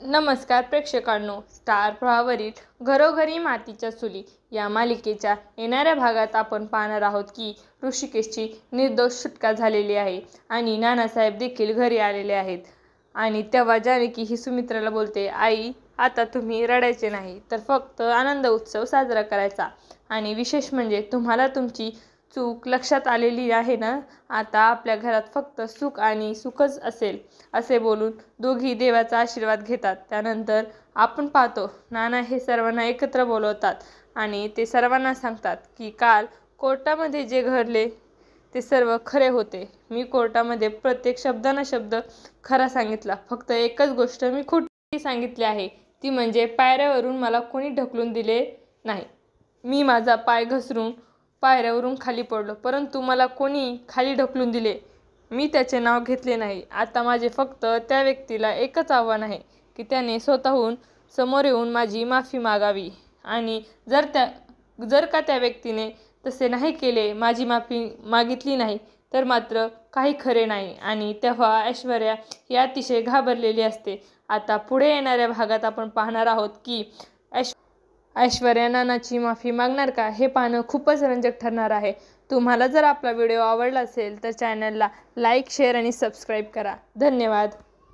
नमस्कार प्रेक्षकांनो, स्टार प्रवाहावरील घरोघरी मातीच्या चुली या मालिकेच्या येणाऱ्या भागात आपण पाहणार आहोत की ऋषिकेशची निर्दोष सुटका झालेली आहे आणि नानासाहेब देखील घरी आलेले आहेत. आणि तेव्हा जानकी ही सुमित्राला बोलते, आई आता तुम्ही रडायचे नाही तर फक्त आनंद उत्सव साजरा करायचा. आणि विशेष म्हणजे तुम्हाला तुमची चूक लक्षात आलेली आहे ना. आता आपल्या घरात फक्त सुख आणि सुखच असेल असे बोलून दोघी देवाचा आशीर्वाद घेतात. त्यानंतर आपण पाहतो नाना हे सर्वांना एकत्र बोलवतात आणि ते सर्वांना सांगतात की काल कोर्टामध्ये जे घडले ते सर्व खरे होते. मी कोर्टामध्ये प्रत्येक शब्दाना शब्द खरा सांगितला. फक्त एकच गोष्ट मी खोटी सांगितली आहे, ती म्हणजे पायऱ्यावरून मला कोणी ढकलून दिले नाही. मी माझा पाय घसरून पायऱ्यावरून खाली पडलो, परंतु मला कोणी खाली ढकलून दिले मी त्याचे नाव घेतले नाही. आता माझे फक्त त्या व्यक्तीला एकच आव्हान आहे की त्याने स्वतःहून समोर येऊन माझी माफी मागावी. आणि जर का त्या व्यक्तीने तसे नाही केले, माझी माफी मागितली नाही तर मात्र काही खरे नाही. आणि तेव्हा ऐश्वर्या ही अतिशय घाबरलेली असते. आता पुढे येणाऱ्या भागात आपण पाहणार आहोत की ऐश्वर्या नानाची माफी मागणार का, हे पाहणं खूपच रंजक ठरणार आहे. तुम्हाला जर आपला व्हिडिओ आवडला असेल तर चॅनलला लाईक, शेअर आणि सबस्क्राईब करा. धन्यवाद.